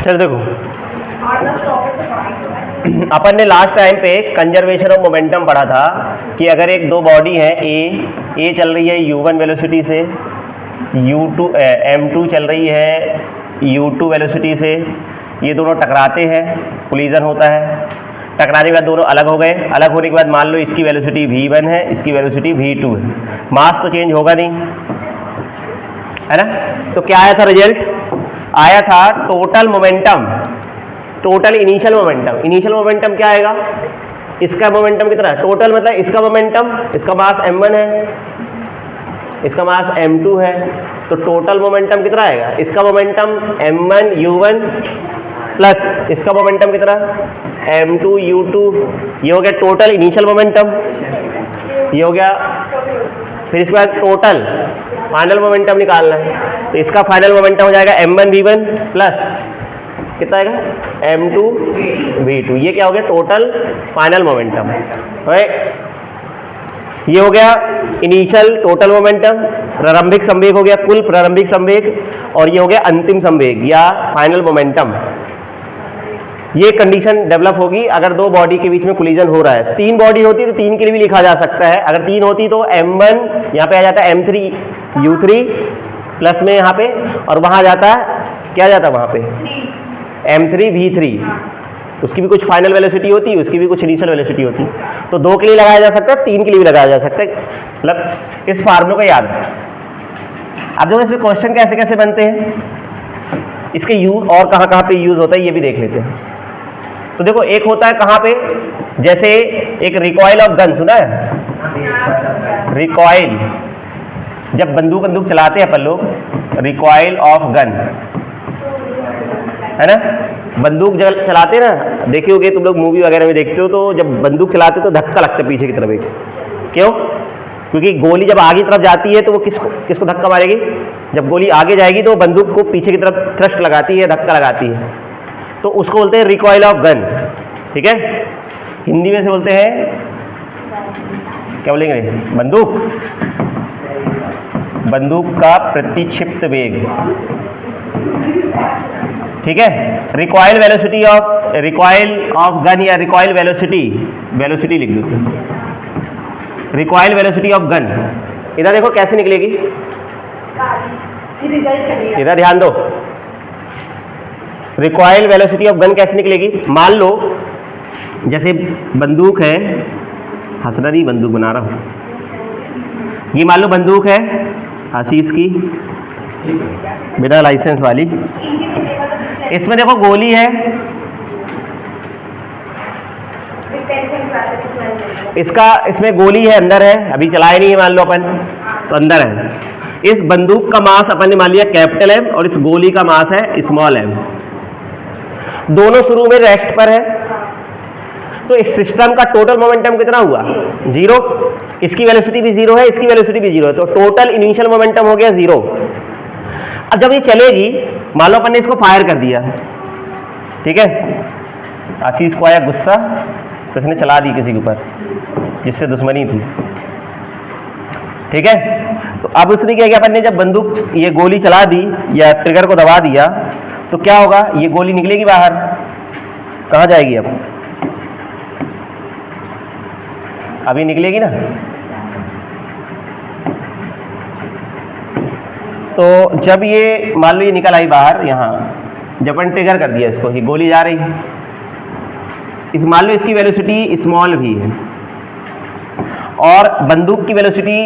चल देखो, अपन ने लास्ट टाइम पे कंजर्वेशन ऑफ मोमेंटम पढ़ा था कि अगर एक दो बॉडी है, ए चल रही है u1 वेलोसिटी से, u2 m2 चल रही है u2 वेलोसिटी से, ये दोनों टकराते हैं, कोलिजन होता है, टकराने के बाद दोनों अलग हो गए, अलग होने के बाद मान लो इसकी वेलोसिटी v1 है, इसकी वेलोसिटी v2 है, मास तो चेंज होगा नहीं, है ना। तो क्या आया था रिजल्ट? आया था total momentum, total initial momentum. Initial momentum क्या आएगा? इसका मोमेंटम कितना है? टोटल मतलब इसका मोमेंटम, इसका मास m1 है, इसका मास m2 है, तो टोटल मोमेंटम कितना आएगा? इसका मोमेंटम m1 u1 प्लस इसका मोमेंटम कितना? m2 u2। ये हो गया टोटल इनिशियल मोमेंटम, ये हो गया। फिर इसके बाद टोटल फाइनल मोमेंटम निकालना है, तो इसका फाइनल मोमेंटम हो जाएगा m1 v1 प्लस कितना आएगा? m2 v2। ये क्या हो गया? Total final momentum. ये हो गया इनिशियल टोटल मोमेंटम, प्रारंभिक संवेग हो गया कुल प्रारंभिक संवेग, और ये हो गया अंतिम संवेग या फाइनल मोमेंटम। ये कंडीशन डेवलप होगी अगर दो बॉडी के बीच में कोलिजन हो रहा है। तीन बॉडी होती तो तीन के लिए भी लिखा जा सकता है। अगर तीन होती तो m1 यहाँ पे आ जाता है m3 u3 प्लस में यहाँ पे, और वहाँ जाता है क्या जाता है वहाँ पे m3 v3। उसकी भी कुछ फाइनल वेलोसिटी होती है, उसकी भी कुछ इनिशियल वेलोसिटी होती है। तो दो के लिए लगाया जा सकता है, तीन के लिए भी लगाया जा सकता है। मतलब इस फार्मूले को याद है। अब देखो इसमें क्वेश्चन कैसे कैसे बनते हैं, इसके यूज और कहाँ कहाँ पे यूज होता है ये भी देख लेते हैं। तो देखो एक होता है कहाँ पे, जैसे एक रिकॉइल ऑफ गन सुना है? रिकॉइल, जब बंदूक चलाते हैं अपन लोग, रिकॉइल ऑफ गन, है ना। बंदूक जब चलाते ना, देखे होगे तुम लोग मूवी वगैरह में देखते हो, तो जब बंदूक चलाते तो धक्का लगता है पीछे की तरफ एक। क्यों? क्योंकि गोली जब आगे की तरफ जाती है तो वो किसको धक्का मारेगी? जब गोली आगे जाएगी तो बंदूक को पीछे की तरफ थ्रस्ट लगाती है, धक्का लगाती है, तो उसको बोलते हैं रिकॉइल ऑफ गन। ठीक है, हिंदी में से बोलते हैं क्या बोलेंगे? बंदूक का प्रतिक्षिप्त वेग। ठीक है, रिकॉइल ऑफ गन या रिकॉइल वेलोसिटी लिख दो। रिकॉइल वेलोसिटी ऑफ गन इधर देखो कैसे निकलेगी, इधर ध्यान दो। रिकॉइल वेलोसिटी ऑफ गन कैसे निकलेगी? मान लो जैसे बंदूक है, हंसना नहीं, बंदूक बना रहा हूं। ये मान लो बंदूक है आशीष की, बिना लाइसेंस वाली। इसमें देखो गोली है, इसमें गोली है, अंदर है, अभी चलाए नहीं है मान लो अपन, तो अंदर है। इस बंदूक का मास अपन ने मान लिया कैपिटल M और इस गोली का मास है स्मॉल m। दोनों शुरू में रेस्ट पर है, तो इस सिस्टम का टोटल मोमेंटम कितना हुआ? 0। इसकी वेलोसिटी भी 0 है, इसकी वेलोसिटी भी 0 है, तो टोटल इनिशियल मोमेंटम हो गया 0। अब जब ये चलेगी, मान लो अपन ने इसको फायर कर दिया, ठीक है, आशीष को आया गुस्सा तो इसने चला दी किसी के ऊपर जिससे दुश्मनी थी। ठीक है, तो अब उसने क्या किया, अपन ने जब बंदूक ये गोली चला दी या ट्रिगर को दबा दिया, तो क्या होगा? ये गोली निकलेगी बाहर, कहाँ जाएगी? अब अभी निकलेगी ना। तो जब ये मान लो ये निकल आई बाहर, यहाँ जब अपन ट्रिगर कर दिया इसको, ये गोली जा रही, इस मान लो इसकी वेलोसिटी स्मॉल भी है और बंदूक की वेलोसिटी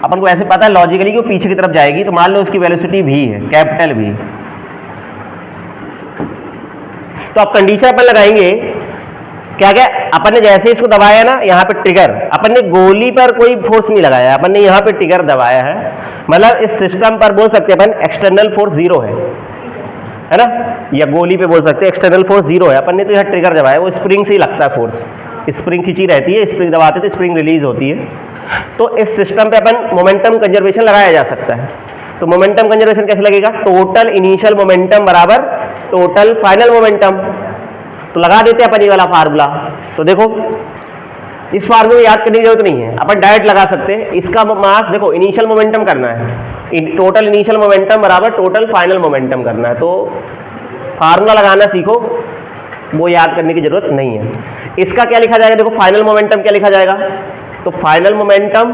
अपन को ऐसे पता है लॉजिकली कि वो पीछे की तरफ जाएगी, तो मान लो उसकी वेलोसिटी भी है, कैपिटल भी। तो अब कंडीशन अपन लगाएंगे क्या क्या, अपन ने जैसे इसको दबाया ना, यहाँ पे ट्रिगर, अपन ने गोली पर कोई फोर्स नहीं लगाया, अपन ने यहाँ पे ट्रिगर दबाया है, मतलब इस सिस्टम पर बोल सकते हैं अपन एक्सटर्नल फोर्स 0 है ना, या गोली पे बोल सकते हैं एक्सटर्नल फोर्स 0 है। अपन ने तो यहाँ ट्रिगर दबाया, वो स्प्रिंग से ही लगता है फोर्स, स्प्रिंग खींची रहती है, स्प्रिंग दबाते तो स्प्रिंग रिलीज होती है। तो इस सिस्टम पे अपन मोमेंटम कंजर्वेशन लगाया जा सकता है। तो मोमेंटम कंजर्वेशन कैसे लगेगा? टोटल इनिशियल मोमेंटम बराबर टोटल फाइनल मोमेंटम। तो लगा देते हैं अपन ये वाला फार्मूला। तो देखो इस फार्मूले को याद करने की जरूरत नहीं है, अपन डायरेक्ट लगा सकते हैं। इसका मास देखो, इनिशियल मोमेंटम करना है टोटल इनिशियल मोमेंटम बराबर टोटल फाइनल मोमेंटम करना है। तो फार्मूला लगाना सीखो, वो याद करने की जरूरत नहीं है। इसका क्या लिखा जाएगा, देखो फाइनल मोमेंटम क्या लिखा जाएगा, तो final momentum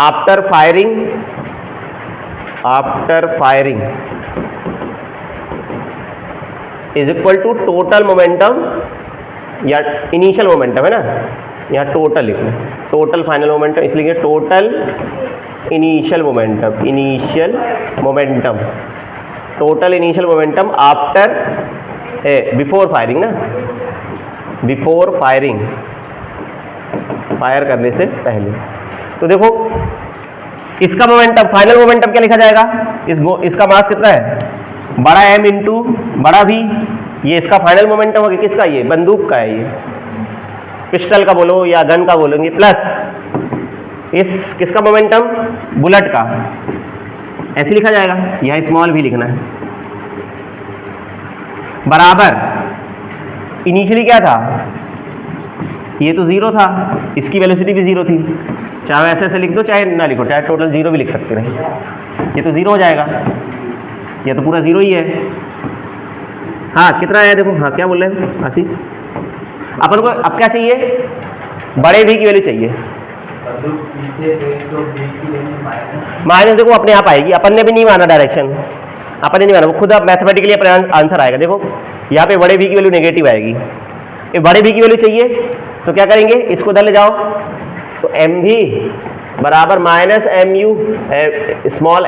after firing is equal to total momentum या इनिशियल मोमेंटम है ना, यहाँ टोटल लिखना, टोटल फाइनल मोमेंटम इसलिए total initial momentum total initial momentum after before firing ना, बिफोर फायरिंग, फायर करने से पहले। तो देखो इसका मोमेंटम फाइनल मोमेंटम क्या लिखा जाएगा, इसका मास कितना है, बड़ा M इंटू बड़ा V, ये इसका फाइनल मोमेंटम होगा, किसका, ये बंदूक का है, ये पिस्टल का बोलो या गन का बोलोगे, प्लस इस किसका मोमेंटम, बुलेट का, ऐसे लिखा जाएगा, यह स्मॉल भी लिखना है, बराबर इनिशियली क्या था, ये तो 0 था, इसकी वेलोसिटी भी 0 थी, चाहे ऐसे ऐसे लिख दो चाहे ना लिखो, चाहे टोटल 0 भी लिख सकते रहे, ये तो 0 हो जाएगा, ये तो पूरा 0 ही है। हाँ कितना आया देखो, हाँ क्या बोल रहे हैं आशीष, अपन को अब क्या चाहिए, बड़े V की वैल्यू चाहिए, माइनस देखो अपने आप आएगी, अपन ने भी नहीं माना डायरेक्शन, अपन ने नहीं माना, वो खुद अब मैथमेटिकली अपने आंसर आएगा। देखो यहाँ पे बड़े V की वैल्यू नेगेटिव आएगी, ये बड़े V की वैल्यू चाहिए तो क्या करेंगे, इसको उधर ले जाओ, तो MV बराबर minus MU small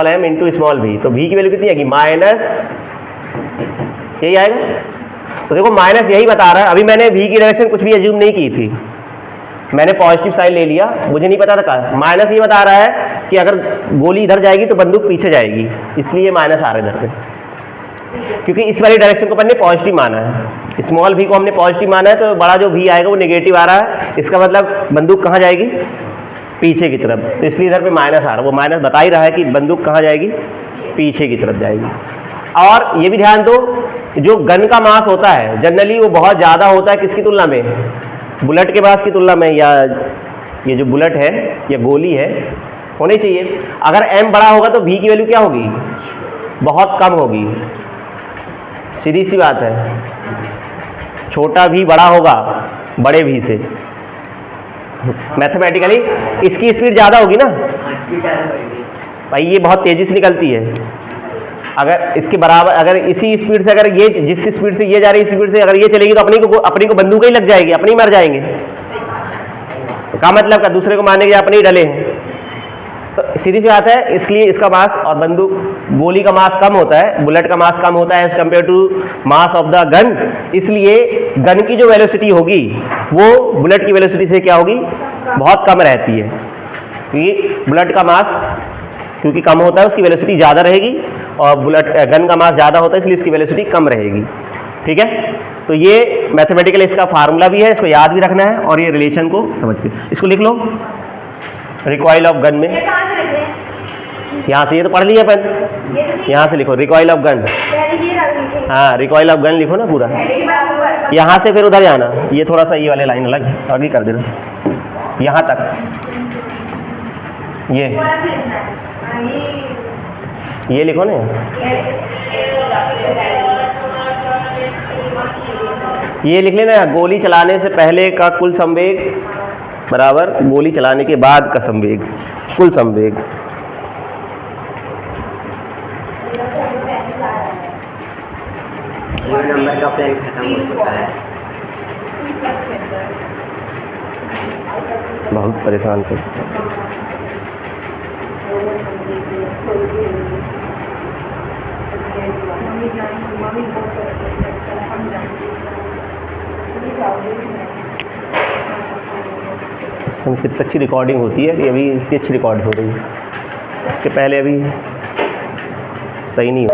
m into small v, तो V की वैल्यू कितनी आएगी, माइनस, यही आएगा। तो देखो माइनस यही बता रहा है, अभी मैंने V की डायरेक्शन कुछ भी एज्यूम नहीं की थी, मैंने पॉजिटिव साइन ले लिया, मुझे नहीं पता था, माइनस ये बता रहा है कि अगर गोली इधर जाएगी तो बंदूक पीछे जाएगी, इसलिए माइनस आ रहा है इधर पे, क्योंकि इस वाली डायरेक्शन को अपन ने पॉजिटिव माना है, स्मॉल V को हमने पॉजिटिव माना है, तो बड़ा जो V आएगा वो नेगेटिव आ रहा है, इसका मतलब बंदूक कहाँ जाएगी, पीछे की तरफ, तो इसलिए इधर पे माइनस आ रहा है, वो माइनस बता ही रहा है कि बंदूक कहाँ जाएगी, पीछे की तरफ जाएगी। और ये भी ध्यान दो, जो गन का मास होता है जनरली वो बहुत ज़्यादा होता है किसकी तुलना में, बुलेट के मास की तुलना में, या ये जो बुलेट है या गोली है होनी चाहिए। अगर M बड़ा होगा तो V की वैल्यू क्या होगी, बहुत कम होगी, सीधी सी बात है, छोटा V बड़ा होगा बड़े V से, मैथमेटिकली इसकी स्पीड ज़्यादा होगी ना भाई, ये बहुत तेज़ी से निकलती है, अगर इसके बराबर, अगर इसी स्पीड से, अगर ये जिस स्पीड से ये जा रही है स्पीड से अगर ये चलेगी तो अपनी को बंदूक ही लग जाएगी, अपने ही मर जाएंगे, तो क्या मतलब का दूसरे को मारने के अपने ही डले हैं, तो सीधी सी बात है, इसलिए इसका मास और बंदूक गोली का मास कम होता है, बुलेट का मास कम होता है as compare to mass of the gun, इसलिए गन की जो वेलोसिटी होगी वो बुलेट की वेलोसिटी से क्या होगी, बहुत कम रहती है, क्योंकि बुलेट का मास क्योंकि कम होता है उसकी वेलोसिटी ज़्यादा रहेगी, और गन का मास ज़्यादा होता है इसलिए इसकी वेलोसिटी कम रहेगी। ठीक है, तो ये मैथमेटिकल इसका फार्मूला भी है, इसको याद भी रखना है, और ये रिलेशन को समझ के इसको लिख लो। रिकॉइल ऑफ गन में यहाँ से, ये तो पढ़ लिया अपन, यहाँ से लिखो रिकॉइल ऑफ गन, हाँ रिकॉइल ऑफ गन लिखो ना पूरा, यहाँ से फिर उधर जाना, ये थोड़ा सा ये वाले लाइन अलग आगे कर देना, यहाँ तक ये लिखो ना, ये लिख लेना, गोली चलाने से पहले का कुल संवेग बराबर गोली चलाने के बाद का संवेग, कुल संवेग। नंबर का प्लान खत्म हो चुका है, बहुत परेशान कर, कितनी अच्छी रिकॉर्डिंग होती है, अभी इतनी अच्छी रिकॉर्ड हो रही है, इसके पहले अभी सही नहीं हो।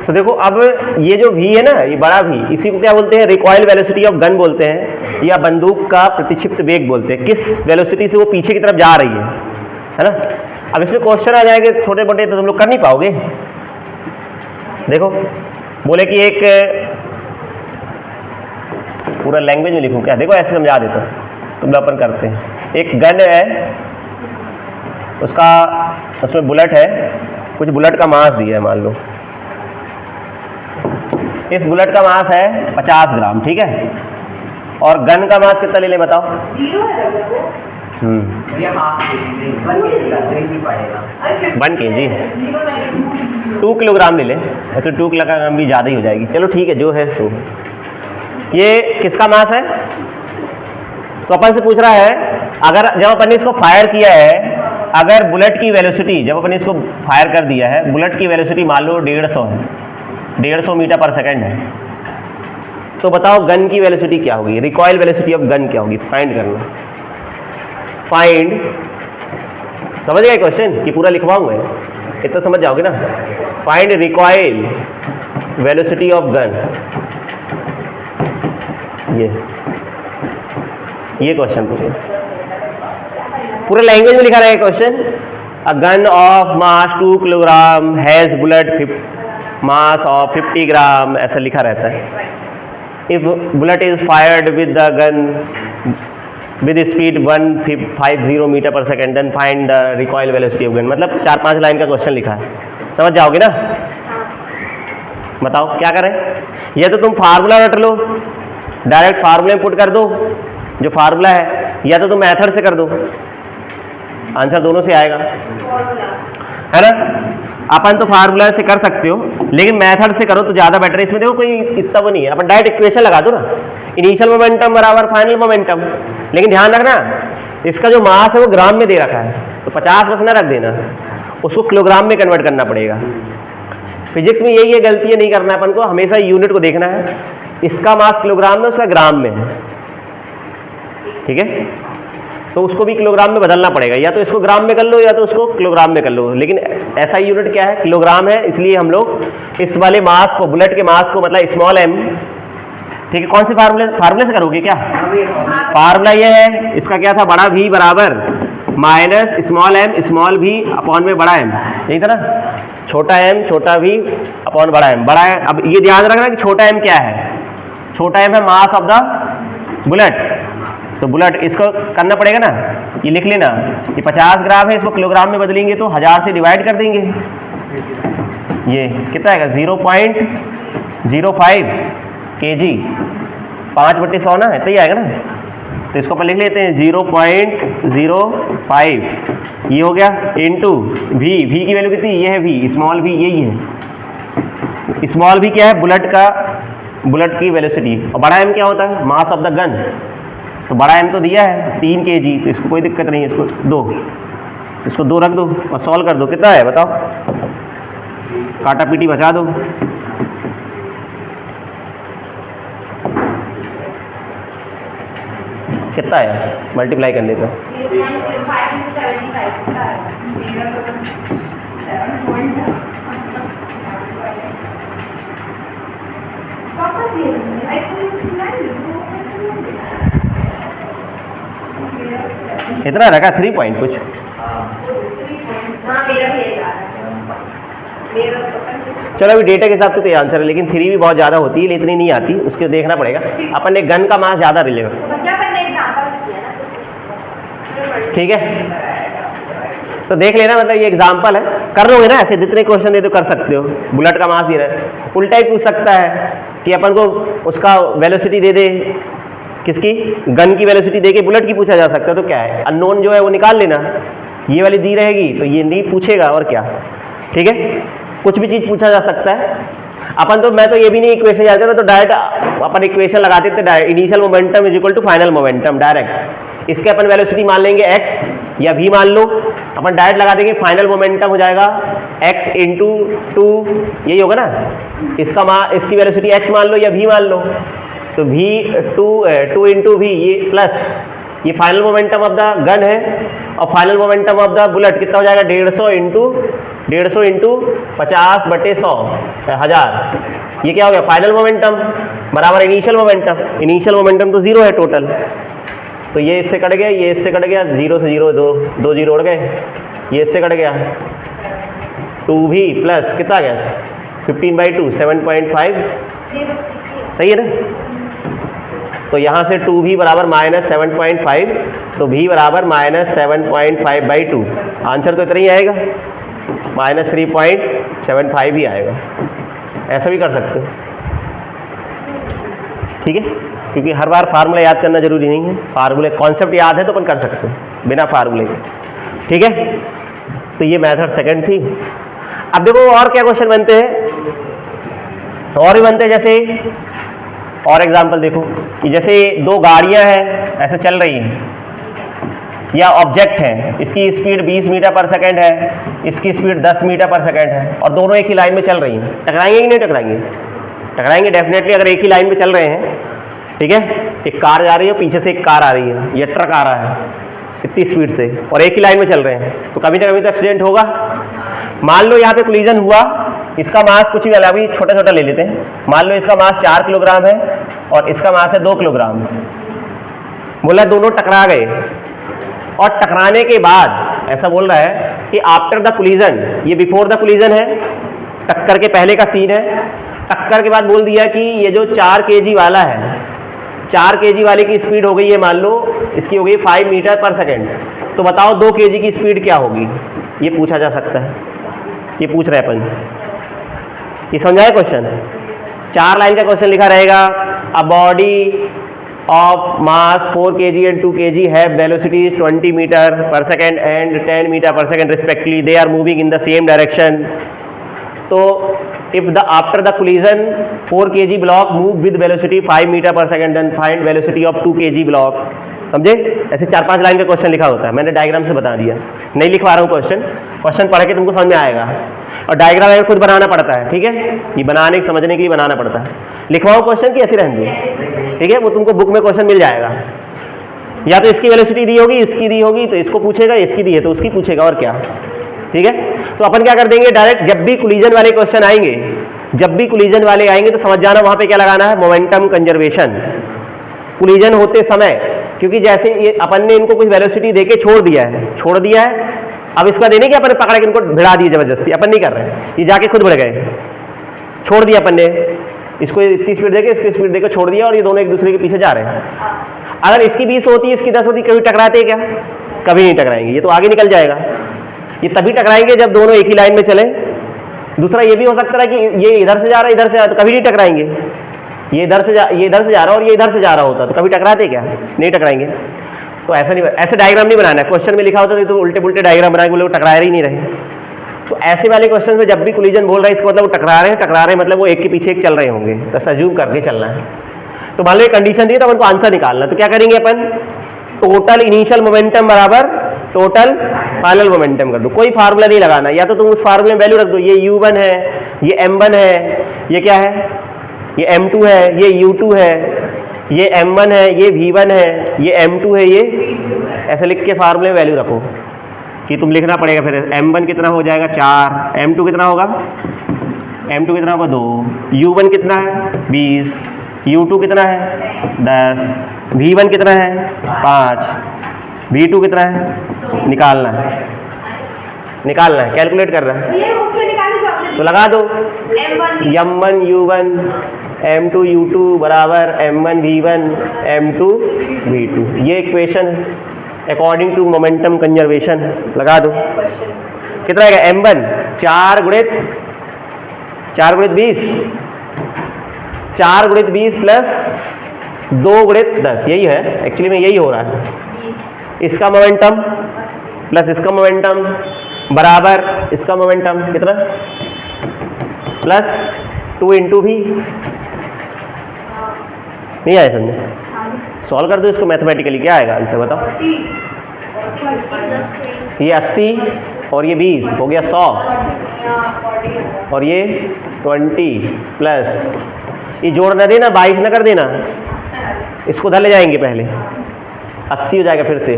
तो देखो अब ये जो V है ना, ये बड़ा V, इसी को क्या बोलते हैं, रिकॉइल वेलोसिटी ऑफ गन बोलते हैं, या बंदूक का प्रतिक्षिप्त वेग बोलते हैं, किस वेलोसिटी से वो पीछे की तरफ जा रही है ना। अब इसमें क्वेश्चन आ जाएंगे छोटे मोटे तो तुम लोग कर नहीं पाओगे। देखो बोले कि एक पूरा लैंग्वेज में लिखूँ क्या? देखो ऐसे समझा देता हूँ, तुम लोग अपन करते हैं। एक गन है, उसमें बुलेट है, कुछ बुलेट का मास दिया है मान लो। इस बुलेट का मास है 50 ग्राम, ठीक है, और गन का मास कितना ले लें बताओ? 1 kg, 2 किलोग्राम ले लें, ऐसे 2 किलोग्राम भी ज़्यादा ही हो जाएगी। चलो ठीक है, जो है सो। ये किसका मास है? तो अपन से पूछ रहा है अगर जब अपन ने इसको फायर किया है, अगर बुलेट की वेलोसिटी, जब अपन ने इसको फायर कर दिया है, बुलेट की वेलोसिटी मान लो 150 है, 150 मीटर पर सेकेंड है, तो बताओ गन की वेलोसिटी क्या होगी? रिकॉइल वेलोसिटी ऑफ गन क्या होगी? फाइंड करना। फाइंड, समझ गए क्वेश्चन कि पूरा लिखवाऊँ मैं? इतना समझ जाओगे ना। Find recoil velocity of gun, ये क्वेश्चन पूछे, पूरे लैंग्वेज में लिखा रहेगा question. A gun of mass 2 kilogram has bullet mass of 50 gram, ऐसा लिखा रहता है। If bullet is fired with the gun with speed 150 metre per second, then find the recoil velocity of gun. मतलब 4-5 line का question लिखा है, समझ जाओगे ना। बताओ क्या करें? या तो तुम फार्मूला रट लो, डायरेक्ट फार्मूले में पुट कर दो जो फार्मूला है, या तो तुम मेथड से कर दो, आंसर दोनों से आएगा, है ना। अपन तो फार्मूला से कर सकते हो, लेकिन मेथड से करो तो ज़्यादा बेटर है। इसमें देखो कोई इतना वो नहीं है, अपन डायरेक्ट इक्वेशन लगा दो ना, इनिशियल मोमेंटम बराबर फाइनल मोमेंटम। लेकिन ध्यान रखना, इसका जो मास है वो ग्राम में दे रखा है, तो 50 बस ना रख देना, उसको किलोग्राम में कन्वर्ट करना पड़ेगा। फिजिक्स में यही है, गलती नहीं करना है अपन को, हमेशा यूनिट को देखना है। इसका मास किलोग्राम में, उसका ग्राम में है, ठीक है, तो उसको भी किलोग्राम में बदलना पड़ेगा। या तो इसको ग्राम में कर लो या तो उसको किलोग्राम में कर लो, लेकिन ऐसा यूनिट क्या है? किलोग्राम है। इसलिए हम लोग इस वाले मास को, बुलेट के मास को, मतलब स्मॉल m, ठीक है। कौन से फार्मूले से करोगे क्या? फार्मूला ये है, इसका क्या था? बड़ा V बराबर माइनस स्मॉल v अपॉन में बड़ा M, यही था ना। छोटा m छोटा v अपॉन बड़ा M, बड़ा है। अब ये ध्यान रखना कि छोटा m क्या है? छोटा m है मास ऑफ द बुलेट, तो बुलेट इसको करना पड़ेगा ना, ये लिख लेना, ये 50 ग्राम है, इसको किलोग्राम में बदलेंगे तो 1000 से डिवाइड कर देंगे, ये कितना आएगा? 0.05 kg, 5/100 ना, इतना ही आएगा ना। तो इसको अपन लिख लेते हैं 0.05, ये हो गया, इंटू v की वैल्यू कितनी? ये है v, स्मॉल v यही है। स्मॉल v क्या है? बुलेट की वेलोसिटी। और बड़ा m क्या होता है? मास ऑफ द गन। तो बड़ा m तो दिया है 3 kg, तो इसको कोई दिक्कत नहीं है, इसको 2 रख दो और सॉल्व कर दो। कितना है बताओ? काटा पीटी बचा दो। कितना है मल्टीप्लाई करने का? इतना रखा 3 पॉइंट कुछ। चलो अभी डेटा के हिसाब से तो ये आंसर है, लेकिन 3 भी बहुत ज़्यादा होती है, लेकिन इतनी नहीं आती, उसके देखना पड़ेगा। अपन ने गन का मास ज़्यादा ले लेगा, ठीक है। तो देख लेना, मतलब ये एग्जांपल है, कर लोगे ना ऐसे, जितने क्वेश्चन दे तो कर सकते हो। बुलेट का मास दे रहा है, उल्टा ही पूछ सकता है कि अपन को उसका वेलोसिटी दे दे, किसकी? गन की वेलोसिटी दे के बुलेट की पूछा जा सकता है, तो क्या है? अननोन जो है वो निकाल लेना, ये वाली दी रहेगी तो ये नहीं पूछेगा, और क्या, ठीक है। कुछ भी चीज़ पूछा जा सकता है। अपन तो, मैं तो ये भी नहीं इक्वेशन याद करता, तो डायरेक्ट अपन इक्वेशन लगाते थे, direct initial momentum is equal to final momentum, direct इसके अपन वेलोसिटी मान लेंगे x या v मान लो, अपन डायरेक्ट लगा देंगे, फाइनल मोमेंटम हो जाएगा x इंटू 2, यही होगा ना। इसकी वेलोसिटी x मान लो या v मान लो, तो v 2 इंटू v, ये प्लस, ये final momentum of the gun है, और final momentum of the bullet कितना हो जाएगा? 150 इंटू 50/100, 1000। ये क्या हो गया? फाइनल मोमेंटम बराबर इनिशियल मोमेंटम। इनिशियल मोमेंटम तो 0 है टोटल, तो ये इससे कट गया, ये इससे कट गया, 0 से 0 दो जीरो उड़ गए, ये इससे कट गया, 2v प्लस कितना गया? 15/2, 7.5, सही है ना। तो यहाँ से 2v बराबर -7.5, तो v बराबर -7.5/2। आंसर तो इतना ही आएगा, -3.75 ही आएगा। ऐसा भी कर सकते हो, ठीक है, क्योंकि हर बार फार्मूला याद करना जरूरी नहीं है, फार्मूले कॉन्सेप्ट याद है तो अपन कर सकते हैं बिना फार्मूले के, ठीक है। तो ये मेथड सेकंड थी। अब देखो और क्या क्वेश्चन बनते हैं, और भी बनते हैं, जैसे और एग्जांपल देखो कि जैसे दो गाड़ियां हैं ऐसे चल रही हैं या ऑब्जेक्ट है, इसकी स्पीड 20 मीटर पर सेकंड है, इसकी स्पीड 10 मीटर पर सेकंड है और दोनों एक ही लाइन में चल रही हैं, टकराएंगे कि नहीं टकराएंगे? टकराएंगे डेफिनेटली, अगर एक ही लाइन में चल रहे हैं, ठीक है। एक कार जा रही है, पीछे से एक कार आ रही है, ये ट्रक आ रहा है इतनी स्पीड से और एक ही लाइन में चल रहे हैं, तो कभी ना कभी तो एक्सीडेंट होगा। मान लो यहाँ पे कोलिजन हुआ, इसका मास कुछ भी वाला, अभी छोटा छोटा ले लेते हैं, मान लो इसका मास 4 किलोग्राम है और इसका मास है 2 किलोग्राम। बोला दोनों टकरा गए और टकराने के बाद ऐसा बोल रहा है कि आफ्टर द कोलिजन, ये बिफोर द कोलिजन है, टक्कर के पहले का सीन है। टक्कर के बाद बोल दिया कि ये जो 4 केजी वाला है, 4 केजी वाले की स्पीड हो गई है, मान लो इसकी हो गई 5 मीटर पर सेकेंड, तो बताओ 2 केजी की स्पीड क्या होगी? ये पूछा जा सकता है, ये पूछ रहे अपन, ये समझाए क्वेश्चन? 4 लाइन का क्वेश्चन लिखा रहेगा, a body of mass 4 kg and 2 kg have velocities 20 meter per second and 10 meter per second respectively, they are moving in the same direction। तो if the after the collision 4 kg block move with velocity 5 meter per second, then find velocity of 2 kg block। समझे? ऐसे 4-5 line का question लिखा होता है, मैंने diagram से बता दिया, नहीं लिखवा रहा हूँ क्वेश्चन, क्वेश्चन पढ़ के तुमको समझ में आएगा। और डायग्राम में खुद बनाना पड़ता है, ठीक है, ये बनाने समझने के लिए बनाना पड़ता है। लिखवाओ क्वेश्चन की ऐसी रहने दो, ठीक है, वो तुमको बुक में क्वेश्चन मिल जाएगा। या तो इसकी वेलोसिटी दी होगी, इसकी दी होगी तो इसको पूछेगा, इसकी दी है तो उसकी पूछेगा, और क्या, ठीक है। तो अपन क्या कर देंगे, डायरेक्ट जब भी कोलिजन वाले क्वेश्चन आएंगे, जब भी कोलिजन वाले आएंगे तो समझ जाना वहां पे क्या लगाना है, मोमेंटम कंजर्वेशन। कोलिजन होते समय, क्योंकि जैसे ये अपन ने इनको कुछ वेलोसिटी देके छोड़ दिया है, अब इसका देने की अपन पकड़ के इनको भिड़ा दिए जबरदस्ती, अपन नहीं कर रहे हैं, ये जाके खुद भिड़ गए, छोड़ दिया अपन ने इसको, इतनी स्पीड देके इसकी स्पीड देकर छोड़ दिया और ये दोनों एक दूसरे के पीछे जा रहे हैं। अगर इसकी 20 होती है, इसकी 10 होती, कभी टकराते क्या? कभी नहीं टकराएंगे, ये तो आगे निकल जाएगा। ये तभी टकराएंगे जब दोनों एक ही लाइन में चले। दूसरा ये भी हो सकता है कि ये इधर से जा रहा है, इधर से जा रहा है, तो कभी नहीं टकराएंगे। ये इधर से जा रहा है और ये इधर से जा रहा होता तो कभी टकराते क्या? नहीं टकराएंगे। तो ऐसा नहीं, ऐसे डायग्राम नहीं बनाना है, क्वेश्चन में लिखा होता तो उल्टे पुल्टे डायग्राम बना के वो लोग टकरा ही नहीं रहे। तो ऐसे वाले क्वेश्चन में जब भी कोलिजन बोल रहा है, इसका मतलब वो टकरा रहे हैं, मतलब वो एक के पीछे एक चल रहे होंगे, तो सज्यूम करके चलना है। तो मान लो कंडीशन दी तो अपन को आंसर निकालना, तो क्या करेंगे अपन, टोटल इनिशियल मोमेंटम बराबर टोटल फाइनल मोमेंटम कर दो, कोई फार्मूला नहीं लगाना, या तो तुम उस फार्मूले में वैल्यू रख दो, ये u1 है, ये m1 है, ये क्या है, ये m2 है, ये u2 है, ये m1 है, ये v1 है, ये m2 है, ये ऐसे लिख के फार्मूले में वैल्यू रखो कि तुम लिखना पड़ेगा। फिर m1 कितना हो जाएगा 4, m2 कितना होगा, m2 कितना होगा 2, u1 कितना है 20, u2 कितना है 10, v1 कितना है 5, v2 कितना है, निकालना है कैलकुलेट कर रहा है, तो लगा दो m1 u1 m2 u2 बराबर m1 v1 m2 v2, ये equation according to momentum conservation. लगा दो, कितना आएगा m1 4 गुणित 20, 4 गुणित 20 प्लस 2 गुणित 10, यही है एक्चुअली में, यही हो रहा है। इसका मोमेंटम प्लस इसका मोमेंटम बराबर इसका मोमेंटम कितना, प्लस 2 इंटू भी, नहीं आया समझे? सॉल्व कर दो इसको मैथमेटिकली, क्या आएगा आंसर बताओ। ये 80 और ये 20 हो गया 100, और ये 20 प्लस ये जोड़ ना देना, 22 ना कर देना, इसको उधर ले जाएंगे पहले, 80 हो जाएगा, फिर से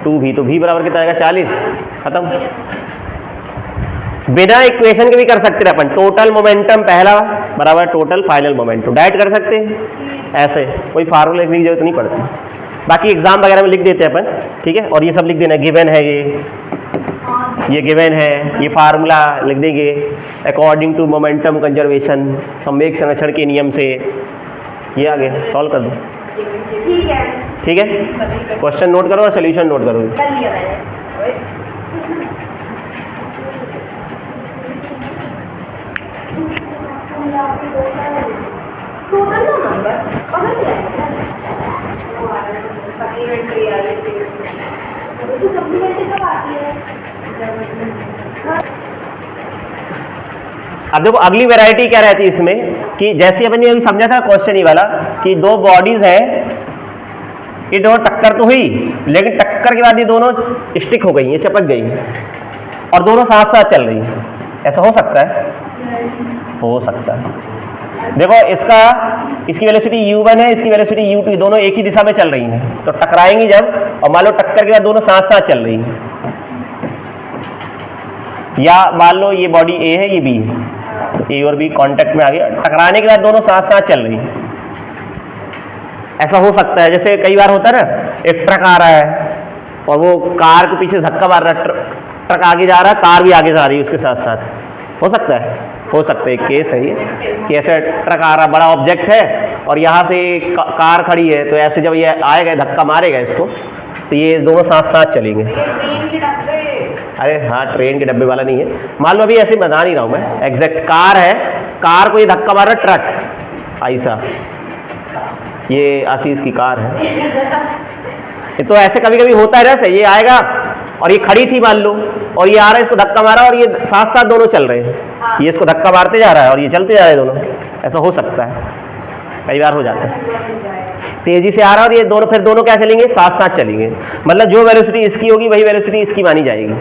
2v, तो v बराबर कितना आएगा 40, खत्म। बिना इक्वेशन के भी कर सकते हैं अपन, टोटल मोमेंटम पहला बराबर टोटल फाइनल मोमेंटम, डायरेक्ट कर सकते हैं ऐसे, कोई फार्मूला लिखने की जरूरत नहीं पड़ती। बाकी एग्जाम वगैरह में लिख देते हैं अपन, ठीक है, और ये सब लिख देना, गिवन है ये गिवन है, ये फार्मूला लिख देंगे अकॉर्डिंग टू मोमेंटम कंजर्वेशन, संवेग संरक्षण के नियम से, ये आगे सॉल्व कर दो। ठीक है, ठीक है, क्वेश्चन नोट करो और सोल्यूशन नोट करो। कर लिया मैंने। टोटल नंबर पता क्या है? सप्लीमेंट्री आई थी, तो सप्लीमेंट्री कब आती है? अब देखो अगली वैरायटी क्या रहती है इसमें कि जैसे अपन ने अभी समझा था क्वेश्चन ही वाला कि दो बॉडीज है, ये दोनों टक्कर तो हुई, लेकिन टक्कर के बाद ये दोनों स्टिक हो गई, ये चिपक गई और दोनों साथ साथ चल रही है। ऐसा हो सकता है? हो सकता है। देखो इसकी वेलोसिटी u1 है, इसकी वेलोसिटी u2, दोनों एक ही दिशा में चल रही हैं, तो टकराएंगी जब, और मान लो टक्कर के बाद दोनों साथ साथ चल रही हैं, या मान लो ये बॉडी A है, ये B है, तो A और B कांटेक्ट में आ गया, टकराने के बाद दोनों साथ साथ चल रही हैं। ऐसा हो सकता है, जैसे कई बार होता है ना, एक ट्रक आ रहा है और वो कार के पीछे धक्का मार रहा है, ट्रक आगे जा रहा है, कार भी आगे जा रही है उसके साथ साथ। हो सकता है? हो सकता है, केस है ये कि ऐसे ट्रक आ रहा, बड़ा ऑब्जेक्ट है और यहाँ से कार खड़ी है, तो ऐसे जब ये आएगा, धक्का मारेगा इसको, तो ये दोनों साथ साथ चलेंगे। अरे हाँ, ट्रेन के डब्बे वाला नहीं है, मान लो अभी ऐसे बता नहीं रहा हूँ मैं, एग्जैक्ट कार है, कार को ये धक्का मार रहा, ट्रक ऐसा, ये आशीष की कार है। तो ऐसे कभी कभी होता है जैसे ये आएगा और ये खड़ी थी मान लो, और ये आ रहा है, इसको धक्का मारा और ये साथ साथ दोनों चल रहे हैं, ये इसको धक्का मारते जा रहा है और ये चलते जा रहे हैं दोनों। ऐसा हो सकता है, कई बार हो जाता है, तेजी से आ रहा है और ये दोनों, फिर दोनों क्या चलेंगे? साथ साथ चलेंगे, मतलब जो वेलोसिटी इसकी होगी वही वेलोसिटी इसकी मानी जाएगी।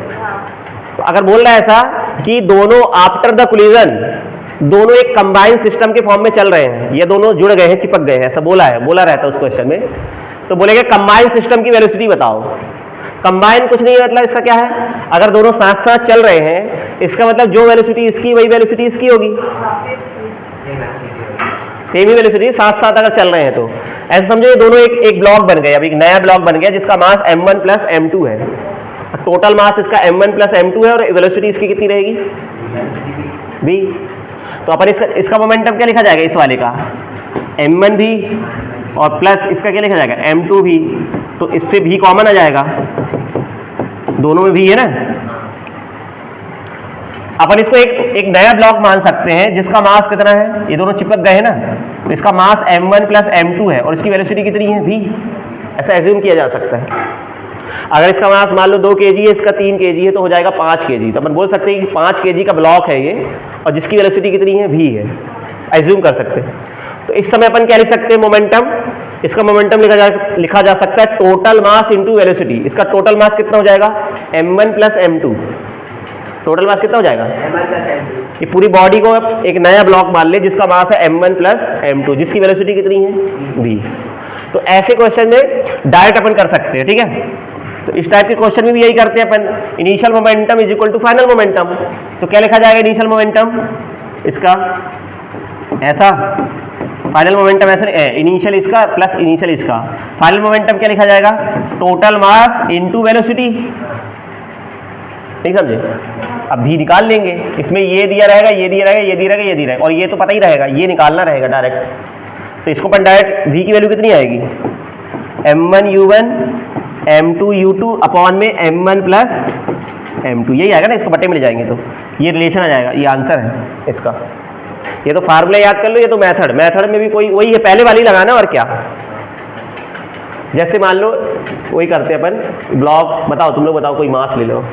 तो अगर बोल रहा है ऐसा कि दोनों आफ्टर द कोलिजन दोनों एक कंबाइंड सिस्टम के फॉर्म में चल रहे हैं, ये दोनों जुड़ गए हैं, चिपक गए हैं, ऐसा बोला रहता है उस क्वेश्चन में, तो बोलेंगे कंबाइंड सिस्टम की वेलोसिटी बताओ। कंबाइन कुछ नहीं है, मतलब इसका क्या है, अगर दोनों साथ साथ चल रहे हैं, इसका मतलब जो वेलोसिटी इसकी वही वेलोसिटी इसकी होगी, सेम ही वेलोसिटी, साथ साथ अगर चल रहे हैं तो ऐसे समझो ये दोनों एक ब्लॉक बन गए, अब एक नया ब्लॉक बन गया जिसका मास m1 प्लस m2 है, टोटल मास इसका m1 प्लस m2 है और वेलोसिटी इसकी कितनी रहेगी? v। तो अपन इसका मोमेंटम क्या लिखा जाएगा इस वाले का? m1 भी और प्लस इसका क्या लिखा जाएगा? m2 भी, तो इससे v कॉमन आ जाएगा, दोनों में v है ना। अपन इसको एक नया ब्लॉक मान सकते हैं जिसका मास कितना है, ये दोनों चिपक गए हैं ना, तो इसका मास m1 प्लस m2 है और इसकी वेलोसिटी कितनी है? v। ऐसा एज्यूम किया जा सकता है। अगर इसका मास मान लो 2 kg है, इसका 3 kg है, तो हो जाएगा 5 kg। तो अपन बोल सकते हैं कि 5 kg का ब्लॉक है ये और जिसकी वेलोसिटी कितनी है? v है, एज्यूम कर सकते हैं। तो इस समय अपन क्या लिख सकते हैं? मोमेंटम। इसका मोमेंटम लिखा जा सकता है टोटल मास इंटू वेलोसिटी। इसका टोटल मास कितना हो जाएगा? m1 plus m2। Total mass कितना हो जाएगा? ये पूरी बॉडी को एक नया ब्लॉक मान ले जिसका मास है m1 प्लस m2, जिसकी वेलोसिटी कितनी है? v। तो ऐसे क्वेश्चन में डायरेक्ट अपन कर सकते हैं, ठीक है। तो इस टाइप के क्वेश्चन में भी यही करते हैं अपन, initial momentum is equal to final momentum. तो क्या लिखा जाएगा इनिशियल मोमेंटम इसका? ऐसा, फाइनल मोमेंटम ऐसा, इनिशियल इसका प्लस इनिशियल इसका, फाइनल मोमेंटम क्या लिखा जाएगा? Total mass into velocity. नहीं समझे? अब भी निकाल लेंगे, इसमें ये दिया रहेगा, ये दिया रहेगा, ये दिया रहेगा, ये दिया रहेगा, और ये तो पता ही रहेगा, ये निकालना रहेगा डायरेक्ट। तो इसको अपन डायरेक्ट v की वैल्यू कितनी आएगी? m1 u1 m2 u2 upon में m1 प्लस m2, यही आएगा ना, इसको बटे में ले जाएंगे तो ये रिलेशन आ जाएगा, ये आंसर है इसका। ये तो फार्मूला याद कर लो, ये तो मेथड में भी कोई वही है, पहले वाली लगाना और क्या। जैसे मान लो वही करते हैं अपन, ब्लॉक बताओ, तुम लोग बताओ, कोई मास ले लो,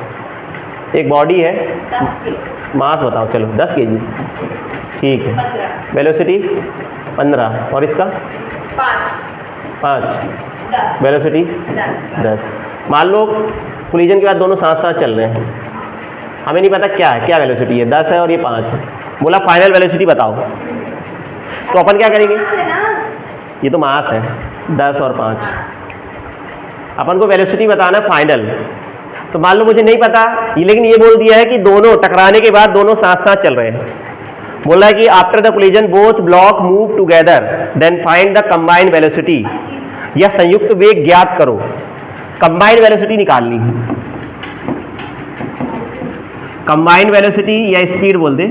एक बॉडी है, मास बताओ, चलो 10 kg, ठीक है, वेलोसिटी 15 और इसका 5, वेलोसिटी 10। मान लो कोलिजन के बाद दोनों साथ साथ चल रहे हैं, हमें नहीं पता क्या है, क्या वेलोसिटी है, 10 है और ये 5 है। बोला फाइनल वेलोसिटी बताओ, तो अपन क्या करेंगे? ये तो मास है 10 और 5, अपन को वेलोसिटी बताना फाइनल। तो मान लो मुझे नहीं पता, लेकिन ये बोल दिया है कि दोनों टकराने के बाद दोनों साथ साथ चल रहे हैं। बोला है कि after the collision both block move together then find the combined velocity, या संयुक्त वेग ज्ञात करो। कंबाइंड वेलोसिटी निकालनी है, कंबाइंड वेलोसिटी या स्पीड बोल दे,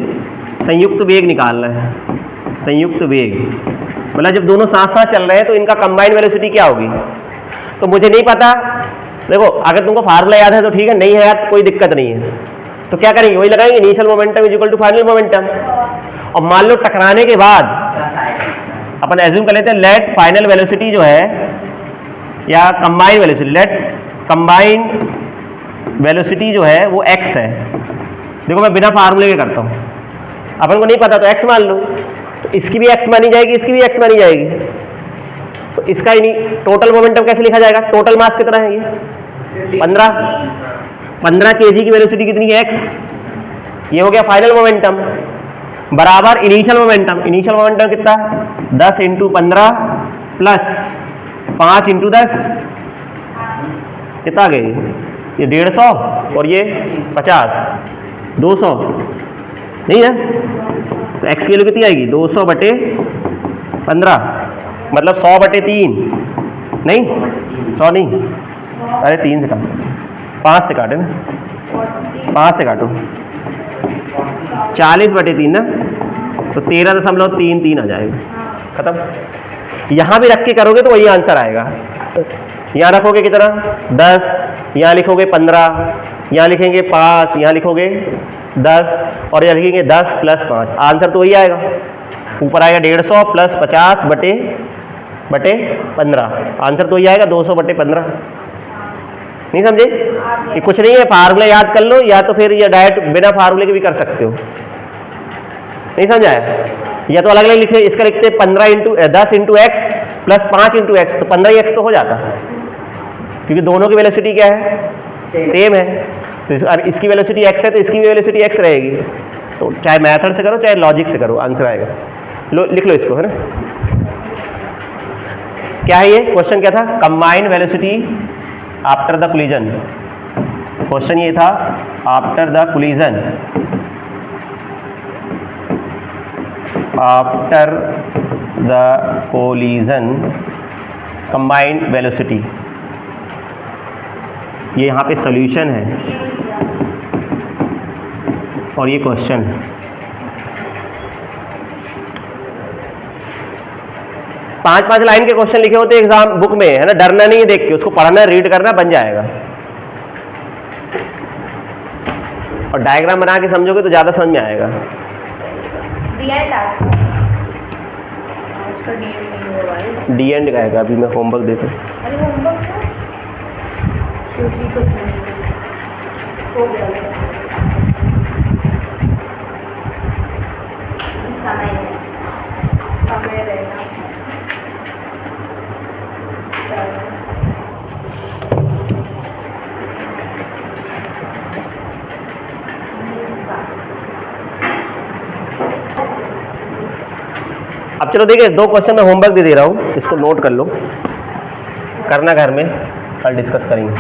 संयुक्त वेग निकालना है, संयुक्त वेग। मतलब जब दोनों साथ साथ चल रहे हैं तो इनका कंबाइंड वेलोसिटी क्या होगी। तो मुझे नहीं पता, देखो अगर तुमको फार्मूला याद है तो ठीक है, नहीं है याद कोई दिक्कत नहीं है। तो क्या करेंगे, वही लगाएंगे, initial momentum is equal to final momentum. और मान लो टकराने के बाद अपन एज्यूम कर लेते हैं लेट फाइनल वेलोसिटी जो है या combined velocity, let combined velocity जो है वो x है। देखो मैं बिना फार्मूले के करता हूँ, अपन को नहीं पता तो x मान लो, तो इसकी भी x मानी जाएगी, इसकी भी x मानी जाएगी। तो इसका टोटल मोमेंटम कैसे लिखा जाएगा, टोटल मास कितना है ये 15 kg की वेलोसिटी कितनी है x, ये हो गया फाइनल मोमेंटम बराबर इनिशियल मोमेंटम। इनिशियल मोमेंटम कितना 10 × 15 प्लस 5 × 10 कितना आ गए, ये 150 और ये 50 200 नहीं है। तो x की वैल्यू कितनी आएगी 200/15 मतलब 100/3 नहीं 100 नहीं, अरे 3 से काटो, 5 से काटे ना, 5 से काटो 40/3 ना, तो 13.33 आ जाएगा, खत्म। यहाँ भी रख के करोगे तो वही आंसर आएगा। यहाँ रखोगे कितना 10, यहाँ लिखोगे 15, यहाँ लिखेंगे 5, यहाँ लिखोगे 10 और यहाँ लिखेंगे 10 + 5, आंसर तो वही आएगा, ऊपर आएगा 150 + 50/15, आंसर तो वही आएगा 200/15। नहीं समझे, ये कुछ नहीं है, फार्मूला याद कर लो या तो फिर ये डायरेक्ट बिना फार्मूले के भी कर सकते हो। नहीं समझाया, या तो अलग अलग लिखे, इसका लिखते 10 × x + 5 × x, तो 15x तो हो जाता, क्योंकि दोनों की वेलोसिटी क्या है सेम है। तो इसकी वेलोसिटी x है तो इसकी भी वेलोसिटी x रहेगी। तो चाहे मैथड से करो चाहे लॉजिक से करो, आंसर आएगा। लो लिख लो इसको, है ना। क्या है ये क्वेश्चन, क्या था, combined velocity after the collision. Question ये था after the collision, after the collision combined velocity, ये यहाँ पे सॉल्यूशन है और ये क्वेश्चन है। पांच लाइन के क्वेश्चन लिखे होते हैं एग्जाम बुक में, है ना, डरना नहीं है देख के, उसको पढ़ना रीड करना बन जाएगा। और डायग्राम बना के समझोगे तो ज़्यादा समझ में आएगा। डी एंड का आएगा, अभी मैं होमवर्क देता हूँ। अब चलो देखिए, 2 क्वेश्चन मैं होमवर्क दे रहा हूँ, इसको नोट कर लो, करना घर में, कल डिस्कस करेंगे।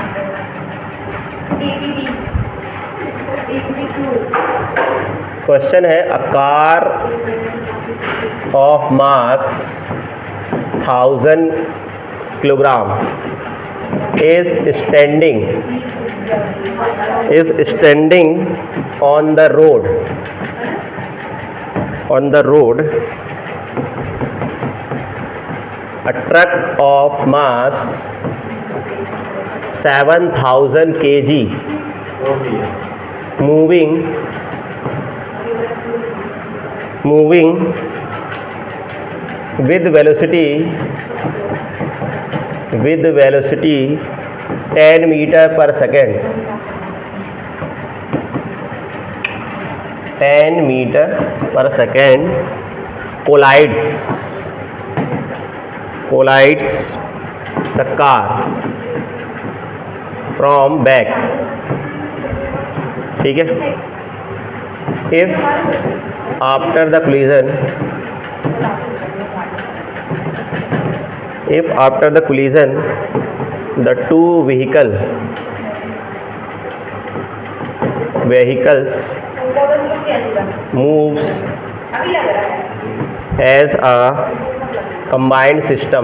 क्वेश्चन है a car of mass 1000 kilogram is standing on the road a truck of mass 7000 kg moving with velocity 10 meter per second, 10 meter per second collides the car from back, ठीक है। if after the collision the two vehicles moves as a combined system,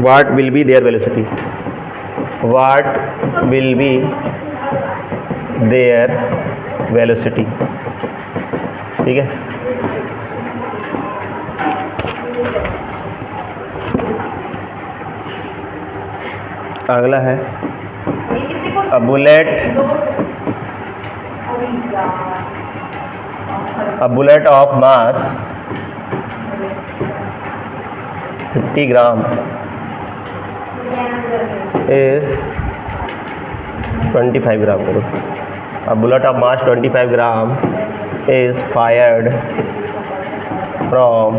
what will be their velocity? ठीक है। अगला है a bullet of mass 50 gram is 25 gram करो। A bullet of mass 25 gram is fired from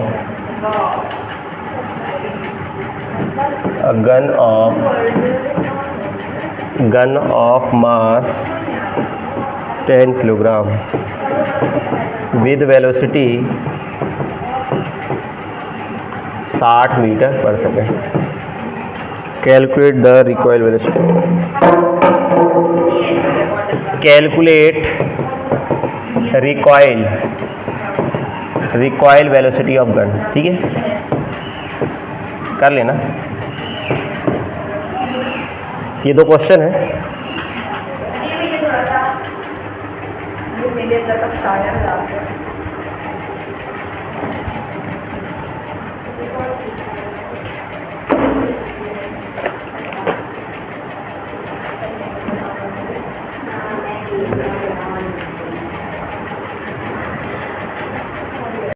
a gun of mass 10 kilogram with velocity 60 metre per second. Calculate the recoil velocity. Calculate recoil velocity of gun. ठीक है, कर लेना। ये दो question है। ये थोड़ा सा ये मेरे अंदर का शायर है।